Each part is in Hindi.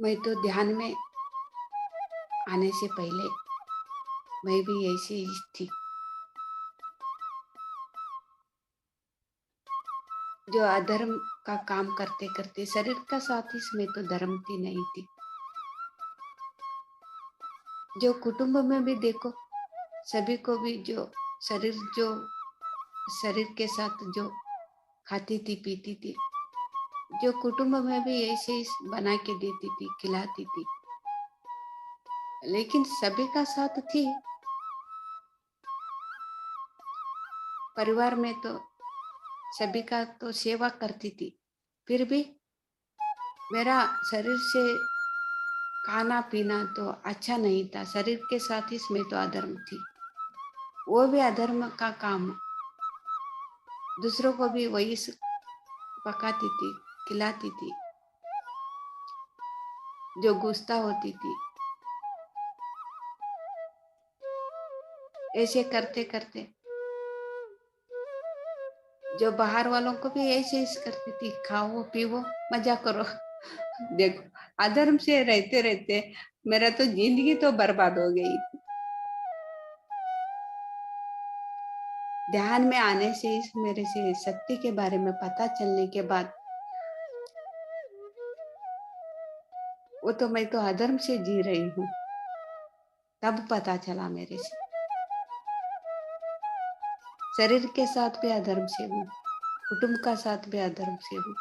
मैं तो ध्यान में आने से पहले मैं भी ऐसी ही थी, जो अधर्म का काम करते करते शरीर का साथ ही मैं तो धर्म की नहीं थी। जो कुटुंब में भी देखो, सभी को भी जो शरीर के साथ जो खाती थी पीती थी, जो कुटुंब में भी ऐसे ही बना के देती थी खिलाती थी, लेकिन सभी का साथ थी। परिवार में तो सभी का तो सेवा करती थी, फिर भी मेरा शरीर से खाना पीना तो अच्छा नहीं था। शरीर के साथ ही मैं तो अधर्म थी। वो भी अधर्म का काम, दूसरों को भी वही पकाती थी, खिलाती थी, जो गुस्सा होती थी। ऐसे करते करते जो बाहर वालों को भी ऐसे ही करती थी, खाओ पीओ मजा करो। देखो, अधर्म से रहते रहते मेरा तो जिंदगी तो बर्बाद हो गई। ध्यान में आने से इस मेरे से शक्ति के बारे में पता चलने के बाद, वो तो मैं तो अधर्म से जी रही हूँ, तब पता चला मेरे से शरीर के साथ भी अधर्म से हूँ, कुटुंब का साथ भी अधर्म से हूँ,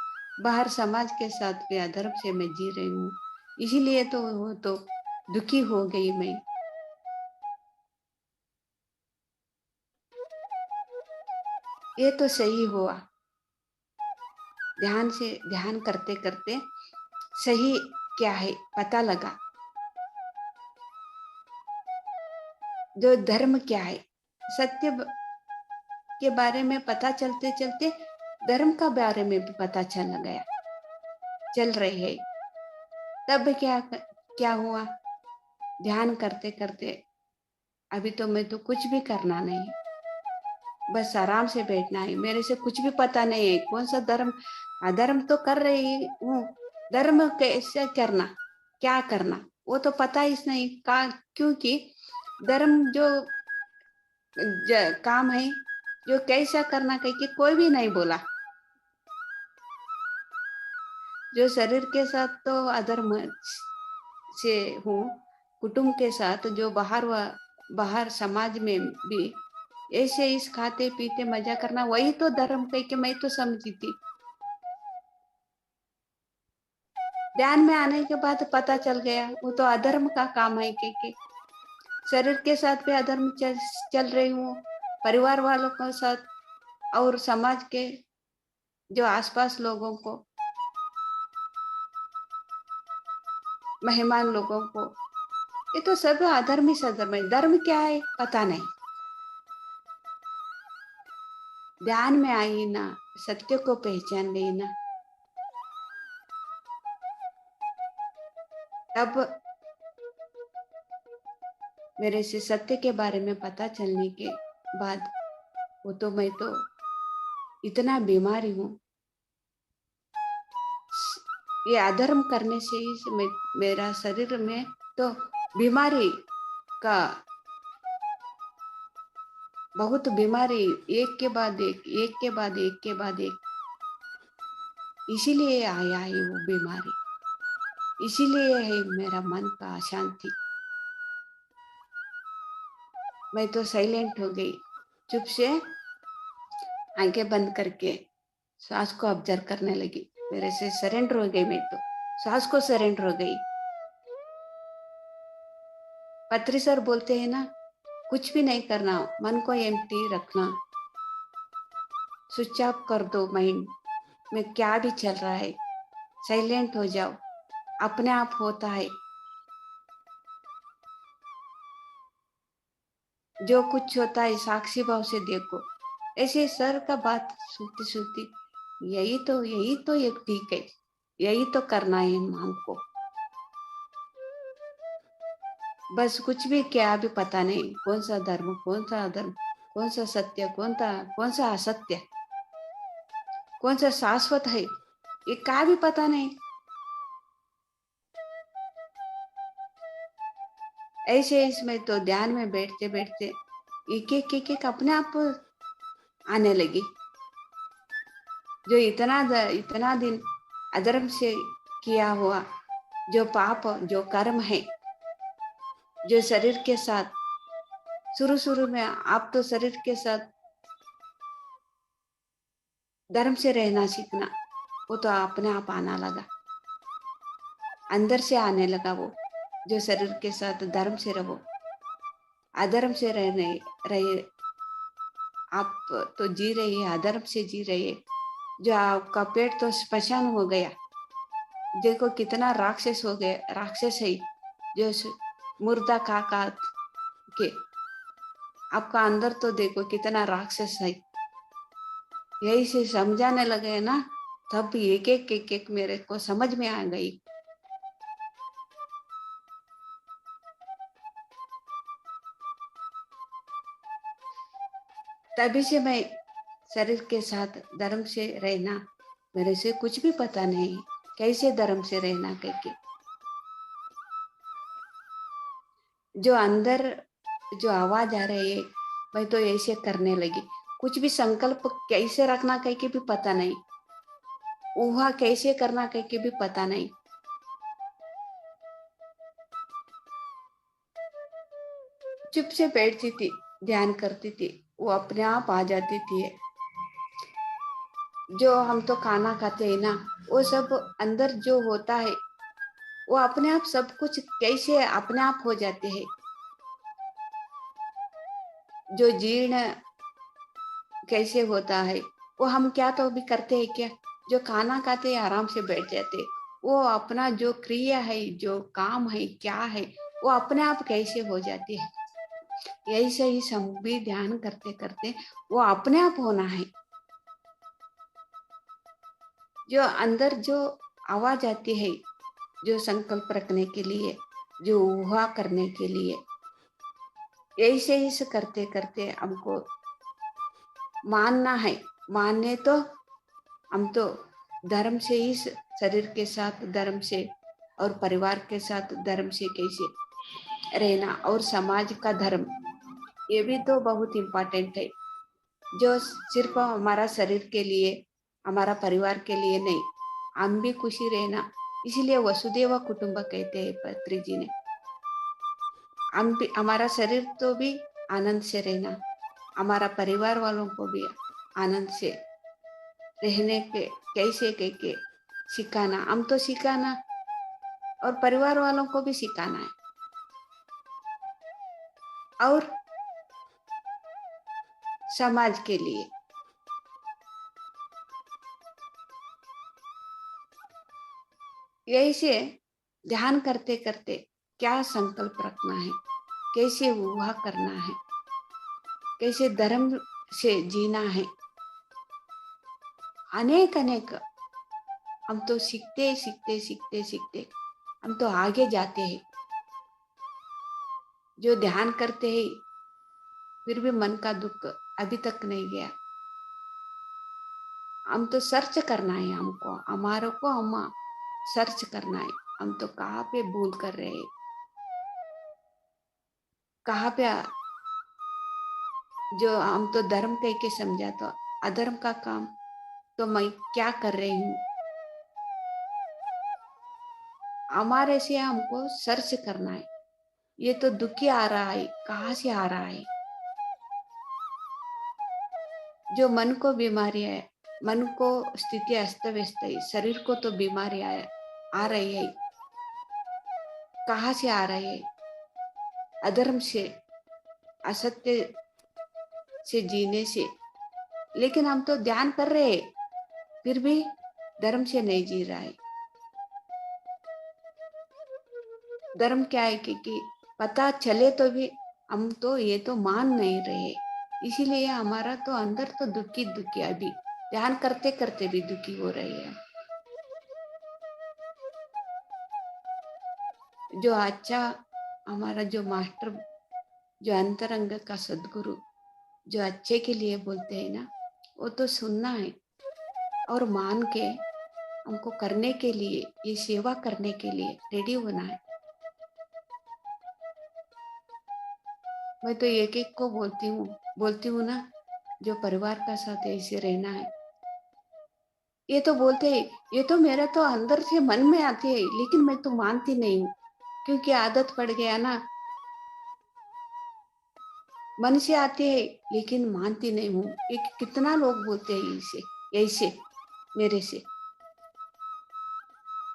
बाहर समाज के साथ भी अधर्म से मैं जी रही हूँ। इसीलिए तो वो तो दुखी हो गई मैं। ये तो सही हुआ, ध्यान करते करते सही क्या है पता लगा, जो धर्म क्या है, सत्य के बारे में पता चलते चलते धर्म का बारे में भी पता चल रही है। तब क्या हुआ, ध्यान करते करते अभी तो मैं तो कुछ भी करना नहीं, बस आराम से बैठना है। मेरे से कुछ भी पता नहीं है कौन सा धर्म, अधर्म तो कर रही हूँ, धर्म कैसे करना, क्या करना, वो तो पता ही नहीं का, क्योंकि धर्म जो काम है, जो कैसा करना कह के कोई भी नहीं बोला। जो शरीर के साथ तो अधर्म से हूँ, कुटुंब के साथ जो बाहर समाज में भी ऐसे इस खाते पीते मजा करना, वही तो धर्म कह के मैं तो समझी थी। ध्यान में आने के बाद पता चल गया वो तो अधर्म का काम है कह के शरीर के साथ भी अधर्म चल रही हूँ, परिवार वालों के साथ और समाज के जो आसपास लोगों को, मेहमान लोगों को, ये तो सब अधर्म ही सधर्म है। धर्म क्या है पता नहीं। ध्यान में आई ना, सत्य को पहचान ली ना, तब मेरे से सत्य के बारे में पता चलने के बाद, वो तो मैं तो इतना बीमारी हूँ, ये अधर्म करने से ही मेरा शरीर में तो बीमारी का, बहुत बीमारी, एक के बाद एक के बाद एक के बाद एक, इसीलिए आया है वो बीमारी, इसीलिए है मेरा मन का अशांति। मैं तो साइलेंट हो गई, चुप से आंखें बंद करके सांस को ऑब्जर्व करने लगी। मेरे से सरेंडर हो गई, मैं तो सांस को सरेंडर हो गई। पत्री सर बोलते हैं ना, कुछ भी नहीं करना, मन को एम्प्टी रखना, स्विच ऑफ कर दो माइंड में क्या भी चल रहा है, साइलेंट हो जाओ, अपने आप होता है। जो कुछ होता है साक्षी भाव से देखो। ऐसे सर का बात सुनती सुनती, यही तो एक ठीक है, यही तो करना है हमको। बस कुछ भी क्या भी पता नहीं, कौन सा धर्म कौन सा अधर्म, कौन सा सत्य कौन सा असत्य, कौन सा शाश्वत है, ये क्या भी पता नहीं। ऐसे इसमें तो ध्यान में बैठते बैठते एक एक अपने आप आने लगी। जो इतना दिन अधर्म से किया हुआ जो पाप जो कर्म है, जो शरीर के साथ शुरू-शुरू में आप तो शरीर के साथ धर्म से रहना सीखना, वो तो अपने आप आना लगा, अंदर से आने लगा वो, जो शरीर के साथ धर्म से रहो, अधर्म से रहने रहे, आप तो जी रही है, अधर्म से जी रही है, जो आपका पेट तो स्मशान हो गया, देखो कितना राक्षस हो गया, राक्षस है, जो मुर्दा खा के, आपका अंदर तो देखो कितना राक्षस है, यही से समझाने लगे ना, तब एक एक मेरे को समझ में आ गई। तभी से मैं शरीर के साथ धर्म से रहना, मेरे से कुछ भी पता नहीं, कैसे धर्म से रहना करके। जो अंदर जो आवाज आ रही है, मैं तो ऐसे करने लगी, कुछ भी संकल्प कैसे रखना कह के भी पता नहीं, ऊहा कैसे करना कह के भी पता नहीं। चुप से बैठती थी, ध्यान करती थी, वो अपने आप आ जाती थी। जो हम तो खाना खाते हैं ना, वो सब अंदर जो होता है, वो अपने आप सब कुछ कैसे अपने आप हो जाते हैं। जो जीर्ण कैसे होता है, वो हम क्या तो भी करते हैं क्या, जो खाना खाते हैं आराम से बैठ जाते हैं, वो अपना जो क्रिया है, जो काम है, क्या है, वो अपने आप कैसे हो जाती है। ऐसे ही हम भी ध्यान करते करते वो अपने आप होना है। जो अंदर जो आवाज आती है, जो संकल्प रखने के लिए, जो ऊहा करने के लिए, ऐसे ही से करते करते हमको मानना है। मानने तो हम तो धर्म से ही शरीर के साथ धर्म से और परिवार के साथ धर्म से कैसे रहना, और समाज का धर्म, ये भी तो बहुत इम्पोर्टेंट है। जो सिर्फ हमारा शरीर के लिए, हमारा परिवार के लिए नहीं, हम भी खुशी रहना, इसीलिए वसुदेव कुटुंब कहते हैं पत्री जी ने। हम भी, हमारा शरीर तो भी आनंद से रहना, हमारा परिवार वालों को भी आनंद से रहने के कैसे कह के सिखाना, हम तो सिखाना और परिवार वालों को भी सिखाना है। और समाज के लिए यही से ध्यान करते करते क्या संकल्प रखना है, कैसे विवाह करना है, कैसे धर्म से जीना है, अनेक अनेक हम तो सीखते सीखते सीखते सीखते हम तो आगे जाते हैं। जो ध्यान करते हैं फिर भी मन का दुख अभी तक नहीं गया, हम तो सर्च करना है, हमको हमारे को हम सर्च करना है, हम तो कहाँ पे भूल कर रहे हैं, कहाँ पे जो हम तो धर्म कह के समझा तो अधर्म का काम तो मैं क्या कर रही हूँ, हमारे से हमको सर्च करना है। ये तो दुखी आ रहा है, कहाँ से आ रहा है, जो मन को बीमारी है, मन को स्थिति अस्त व्यस्त है, शरीर को तो बीमारी आ रही है, कहाँ से आ रही है, अधर्म से, असत्य से जीने से। लेकिन हम तो ध्यान कर रहे हैं फिर भी धर्म से नहीं जी रहा है। धर्म क्या है कि पता चले तो भी हम तो ये तो मान नहीं रहे, इसीलिए हमारा तो अंदर तो दुखी दुखी अभी ध्यान करते करते भी दुखी हो रही है। जो अच्छा हमारा जो मास्टर, जो अंतरंग का सदगुरु, जो अच्छे के लिए बोलते हैं ना, वो तो सुनना है और मान के हमको करने के लिए, ये सेवा करने के लिए रेडी होना है। मैं तो एक एक को बोलती हूँ ना, जो परिवार का साथ ऐसे रहना है। ये तो बोलते हैं, ये तो मेरा तो अंदर से मन में आती है, लेकिन मैं तो मानती नहीं हूँ, क्योंकि आदत पड़ गया ना। मन से आती है, लेकिन मानती नहीं हूँ। ये कितना लोग बोलते हैं इसे, ऐसे मेरे से।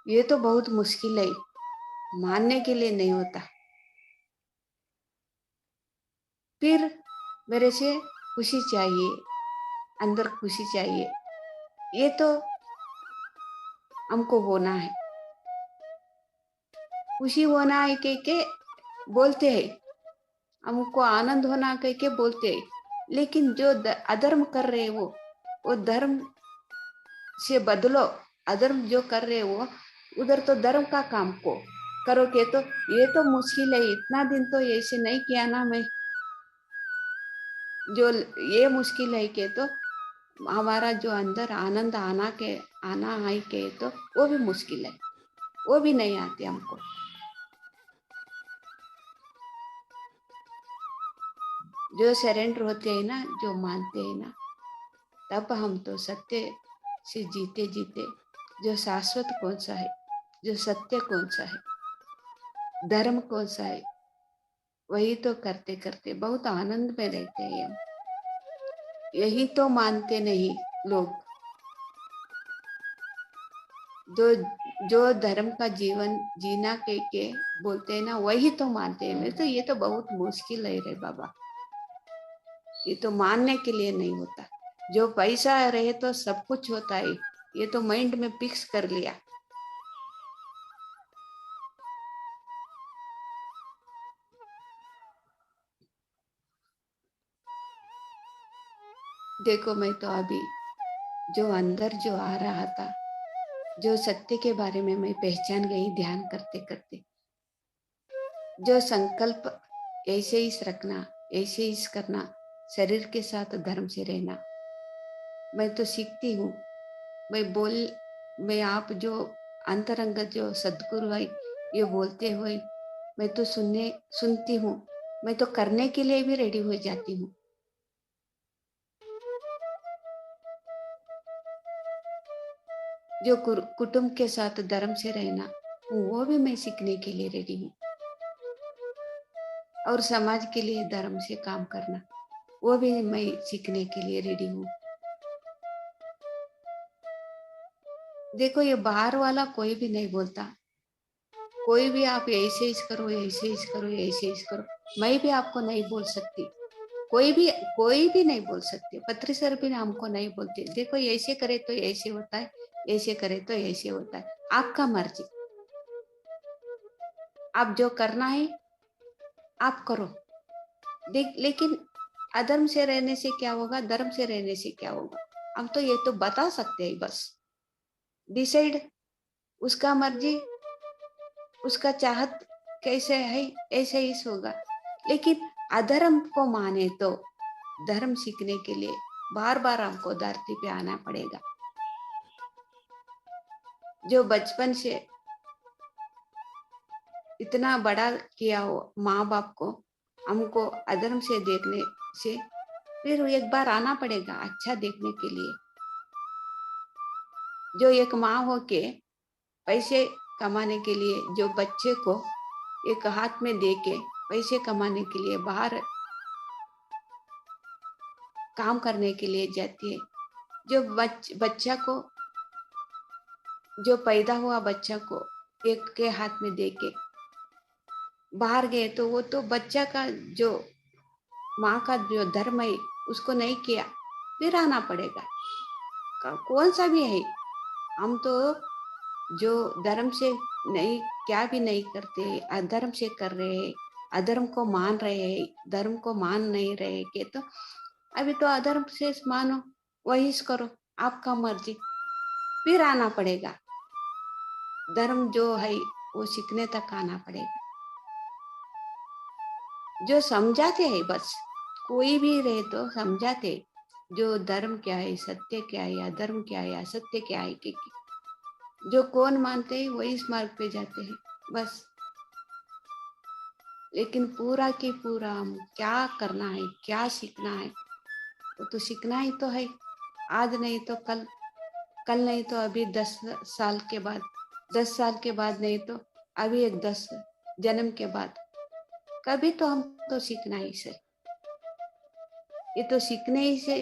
ये तो बहुत मुश्किल है, मानने के लिए नहीं होता। फिर मेरे से खुशी चाहिए, अंदर खुशी चाहिए। ये तो हमको होना है, खुशी होना है कह के बोलते हैं, हमको आनंद होना कह के बोलते हैं। लेकिन जो अधर्म कर रहे हैं वो धर्म से बदलो। अधर्म जो कर रहे हो उधर तो धर्म का काम को करो के तो ये तो मुश्किल है। इतना दिन तो ऐसे नहीं किया ना मैं, जो ये मुश्किल है के तो हमारा जो अंदर आनंद आना है के तो वो भी मुश्किल है, वो भी नहीं आते हमको। जो सरेंडर होते हैं ना, जो मानते हैं ना, तब हम तो सत्य से जीते जीते, जो शाश्वत कौन सा है, जो सत्य कौन सा है, धर्म कौन सा है, वही तो करते करते बहुत आनंद में रहते हैं हम। यही तो मानते नहीं लोग। जो जो धर्म का जीवन जीना के बोलते हैं ना, वही तो मानते हैं। नहीं तो ये तो बहुत मुश्किल है रे बाबा, ये तो मानने के लिए नहीं होता। जो पैसा रहे तो सब कुछ होता है, ये तो माइंड में फिक्स कर लिया। देखो मैं तो अभी जो अंदर जो आ रहा था, जो सत्य के बारे में मैं पहचान गई ध्यान करते करते, जो संकल्प ऐसे ही रखना, ऐसे ही करना, शरीर के साथ धर्म से रहना, मैं तो सीखती हूँ। मैं मैं आप जो अंतरंग जो सदगुरु है ये बोलते हुए मैं तो सुनती हूँ। मैं तो करने के लिए भी रेडी हो जाती हूँ। जो कुटुंब के साथ धर्म से रहना, वो भी मैं सीखने के लिए रेडी हूँ। और समाज के लिए धर्म से काम करना, वो भी मैं सीखने के लिए रेडी हूँ। देखो ये बाहर वाला कोई भी नहीं बोलता, कोई भी आप ऐसे ही करो, ऐसे ही करो, ऐसे ही करो। मैं भी आपको नहीं बोल सकती, कोई भी नहीं बोल सकते। पत्री सर भी हमको नहीं बोलते, देखो ऐसे करे तो ऐसे होता है, ऐसे करे तो ऐसे होता है। आपका मर्जी, आप जो करना है आप करो। देख, लेकिन अधर्म से रहने से क्या होगा, धर्म से रहने से क्या होगा, हम तो ये तो बता सकते हैं बस। डिसाइड उसका मर्जी, उसका चाहत कैसे है ऐसे ही होगा। लेकिन अधर्म को माने तो धर्म सीखने के लिए बार बार हमको धरती पे आना पड़ेगा। जो बचपन से इतना बड़ा किया हो माँ बाप को, हमको अधर्म से देखने से फिर एक बार आना पड़ेगा अच्छा देखने के लिए। जो एक माँ हो के पैसे कमाने के लिए जो बच्चे को एक हाथ में दे के पैसे कमाने के लिए बाहर काम करने के लिए जाती है। जो बच्चा को, जो पैदा हुआ बच्चा को एक के हाथ में दे के बाहर गए, तो वो तो बच्चा का जो माँ का जो धर्म है उसको नहीं किया, फिर आना पड़ेगा। कौन सा भी है, हम तो जो धर्म से नहीं, क्या भी नहीं करते, अधर्म से कर रहे हैं, अधर्म को मान रहे हैं, धर्म को मान नहीं रहे के तो अभी तो अधर्म से मानो, वही करो, आपका मर्जी। फिर आना पड़ेगा, धर्म जो है वो सीखने तक आना पड़ेगा। जो समझाते हैं बस, कोई भी रहे तो समझाते, जो धर्म क्या है, सत्य क्या है, अधर्म क्या है, असत्य क्या है कि जो कौन मानते हैं वही इस मार्ग पे जाते हैं बस। लेकिन पूरा की पूरा हम क्या करना है, क्या सीखना है, वो तो सीखना ही तो है। आज नहीं तो कल, कल नहीं तो अभी 10 साल के बाद, 10 साल के बाद नहीं तो अभी एक 10 जन्म के बाद, कभी तो हम तो सीखना ही से। ये तो सीखने ही से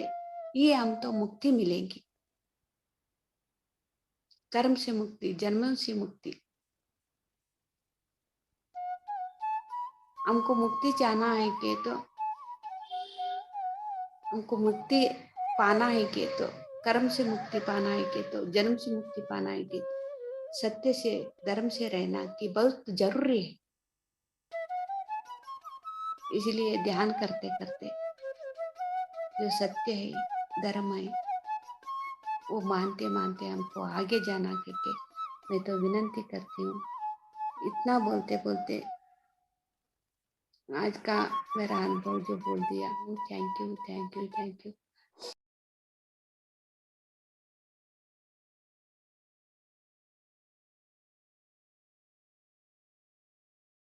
ही हम तो मुक्ति मिलेगी, कर्म से मुक्ति, जन्मों से मुक्ति। हमको मुक्ति चाहना है कि तो हमको मुक्ति पाना है कि तो कर्म से मुक्ति पाना है कि तो जन्म से मुक्ति पाना है कि तो सत्य से, धर्म से रहना की बहुत जरूरी है। इसलिए ध्यान करते करते जो सत्य है, धर्म है, वो मानते मानते हमको आगे जाना करके मैं तो विनंती करती हूँ। इतना बोलते बोलते आज का मेरा अनुभव जो बोल दिया, वो thank you, thank you, thank you.